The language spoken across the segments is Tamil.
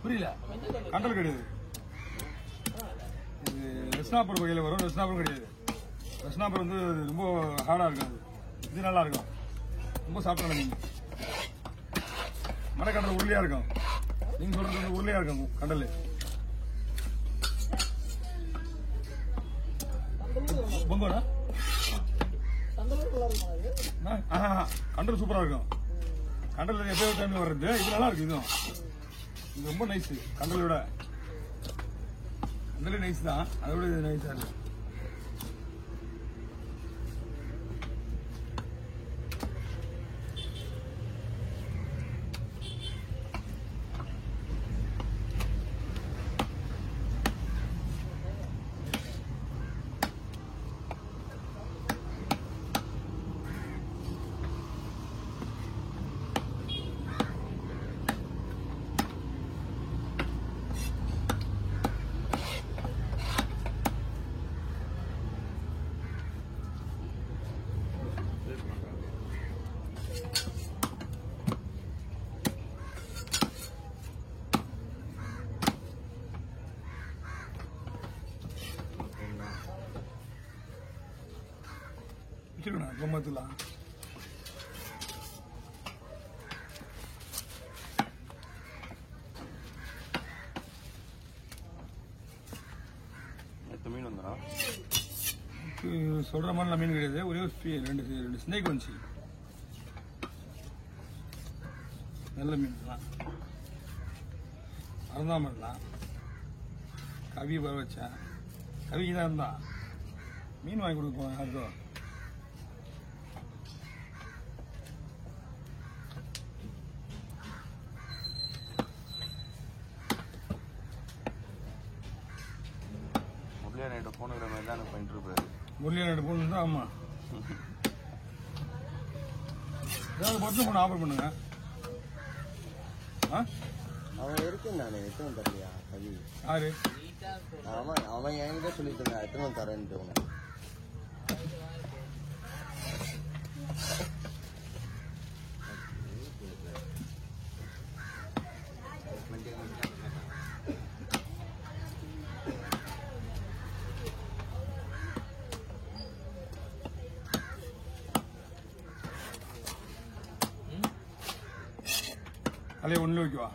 புரியல, கண்டல் கிடையாது. இது வெஸ்னாப்பர் வகையில் வரும். வெஸ்னாப்பர் கிடையாது. வெஸ்னாப்பர் வந்து ரொம்ப ஹார்டா இருக்கும். இது நல்லா இருக்கும், ரொம்ப சாப்பிட்டான மீன். மரக்கடல் உருளையா இருக்கும். நீங்க சொல்றது வந்து உருளையா இருக்கும் கடல். பொங்கோடா கண்டல் சூப்பரா இருக்கும். கண்டல் எப்போ டைம்ல வர்றது. இது நல்லா இருக்கு. இதுவும் இது ரொம்ப நைஸ். கண்டலோட கண்டலே நைஸ் தான், அதோட இது நைஸா இருக்கு. கம்மத்துல மீன் வந்துடா சொல்ற மாதிரி மீன் கிடையாது. ஒரே ரெண்டு ஸ்னேக் வந்துச்சு. நல்ல மீன் தான். அறந்தாமலாம் கவி வர வச்சேன். கவிக்கு தான் இருந்தா மீன் வாங்கி கொடுப்போம் யாருக்கும். முரளியா போனுங்கிற மாதிரி தான் பண்ணிட்டு இருப்பாரு. முரளியா போன் தான். ஆமா, ஏதாவது பத்து போன ஆஃபர் பண்ணுங்க. அவன் இருக்கு நானே எத்தனை தரலையா கவி? யாரு அவன் என்கிட்ட சொல்லிட்டு இருந்தான் எத்தனை தரேன்ட்டு. உனக்கு அதே ஒண்ணு வைக்குவா.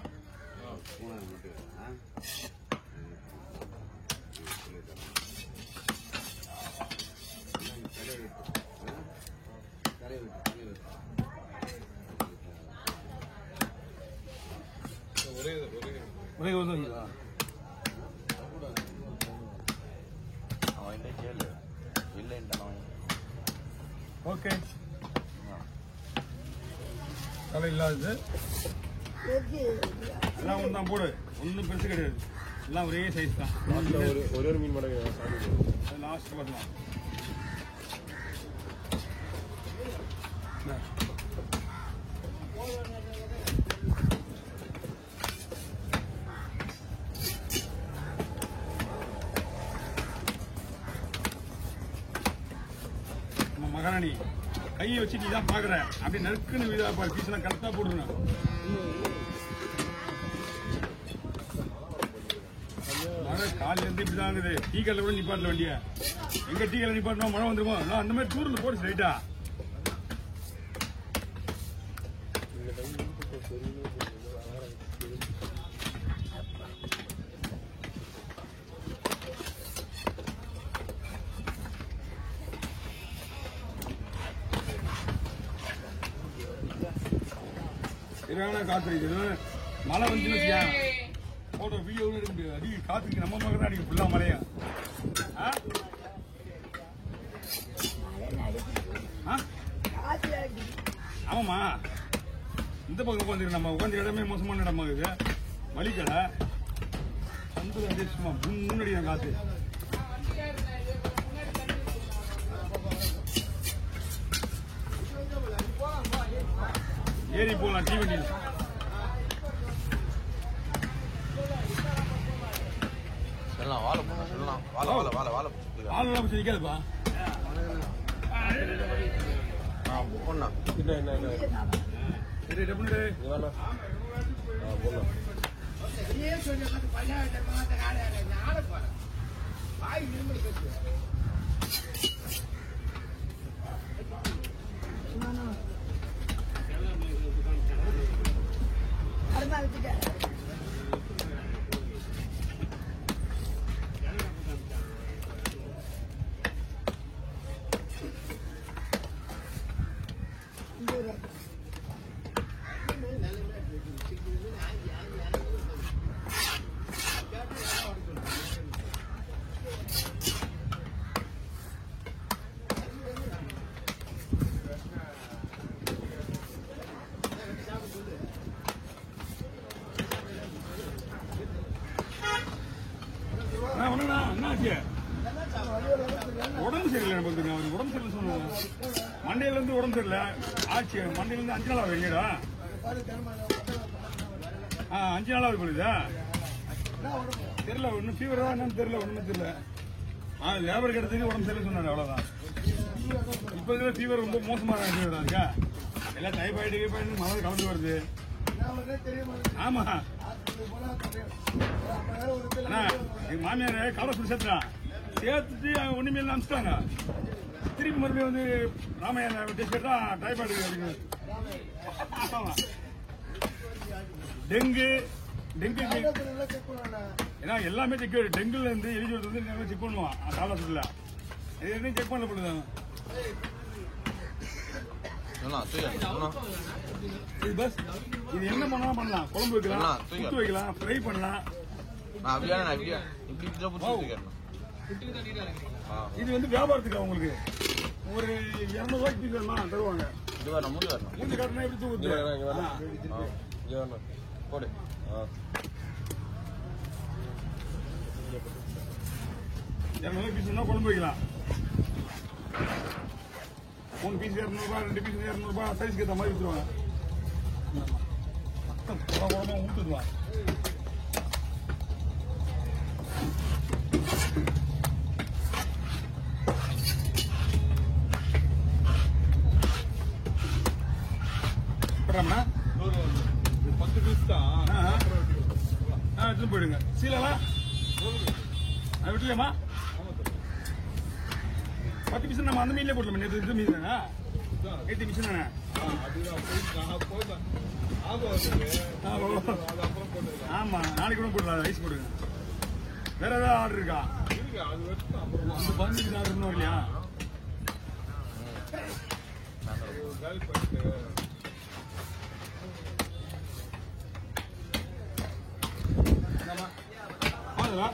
ஒரே வந்து அவன் கேளு இல்லைன்ட்டான். ஓகே, தலை இல்லாதது எல்லாம் ஒன்று தான் போடு. ஒன்றும் பெருசு கிடையாது, எல்லாம் ஒரே சைஸ் தான். ஒரு மீன் மடங்கு லாஸ்ட் வரலாம். நம்ம மகாராணி கையை வச்சு நீ தான் பாக்குற. அப்படி நறுக்குன்னு வீதா பாரு. பீஸ்லாம் கரெக்டா போட்டுருங்க. காலையில இருந்து இப்படிதான் இருக்குது. டீ கல்ல கூட நிப்பாட்டல வண்டிய. எங்க டீ கல்ல நிப்பாட்டணும் மழை வந்துருமோ அந்த மாதிரி டூர்ல போடுச்சு ரைட்டா. காத்து மழை வந்து போட்டோ வீடியோ இருக்கு. அடி காத்துக்கு நம்ம மகன் தான் அடிக்க ஃபுல்லா மழையா. ஆமாமா, இந்த பக்கம் உட்காந்து நம்ம உட்காந்து இடமே மோசமான இடமா இருக்குது. வலிக்கடை வந்து வந்து சும்மா முன்னாடி காத்து. ஏறி போலாம் டீ வண்டியில். வாழை சொல்லலாம். வாழை பிடிச்சி நிக்காதுப்பா. என்ன என்னாச்சு? உடம்பு சரியில்லை நமக்கு. அவருக்கு உடம்பு சரியில்லை சொன்னாங்க. மண்டையில இருந்து உடம்பு சரியில்லை ஆச்சு. மண்டையில இருந்து 5 நாள் ஆகுது. எங்கடா 5 நாள் ஆகுது போலுதா? தெரியல. ஒன்னும் ஃபீவர் தான் என்னன்னு தெரியல. ஒண்ணுமே தெரியல. லேபர் கிடத்துக்கு உடம்பு சரியில்லை சொன்னாரு. அவ்வளவுதான். இப்ப இருக்கிற ஃபீவர் ரொம்ப மோசமான ஃபீவர் தான் இருக்கா. எல்லாம் டைபாய்டு மழை கலந்து வருது. ஆமா எங்க மாமியார் கடை சொல்லி சேர்த்துட்டு ஒண்ணுமே அனுப்பிச்சிட்டாங்க. திருப்பி மறுபடியும் வந்து ராமையா கேட்டா டைபாய்டு டெங்கு ஏன்னா எல்லாமே செக் டெங்குல இருந்து எலிஜிபிள் வந்து செக் பண்ணுவான். காலத்துல இது எதுவும் செக் பண்ண போடுதாங்க. இது என்ன பண்ணலாம் பண்ணலாம். குழம்பு வைக்கலாம், சுட்டு வைக்கலாம், ஃப்ரை பண்ணலாம். இது வந்து வியாபாரத்துக்கு உங்களுக்கு ஒரு 200 ரூபாய்க்கு பீஸ் வேணுமா தருவாங்க. மூஞ்சி காட்டினா எப்படி தூக்குது? 200 பீஸ் வேணா குழம்பு வைக்கலாம். 3 பீஸ் 200 ரூபாய், 2 பீஸ் 200 ரூபாய் சைஸ்க்கு ஏற்ற மாதிரி வித்துருவாங்க. குழம்பா ஊத்துடுவான். ஒரு 10 பீஸ் தான் எடுத்துட்டு போயிடுங்க. சீலலாம் விட்டுலையாமா? 10 பீஸ் நம்ம அந்த மீன்லேயே போட்டலாம். நேற்று மீன் தானே? நேற்று மிஷின் தானே? ஆமா நாளைக்கு கூட போடலாம். ரைஸ் போடுங்க. வேற ஏதாவது ஆர்டர் இருக்கா? அந்த 15 ஆர்டர் இன்னும் இல்லையா? ஆமா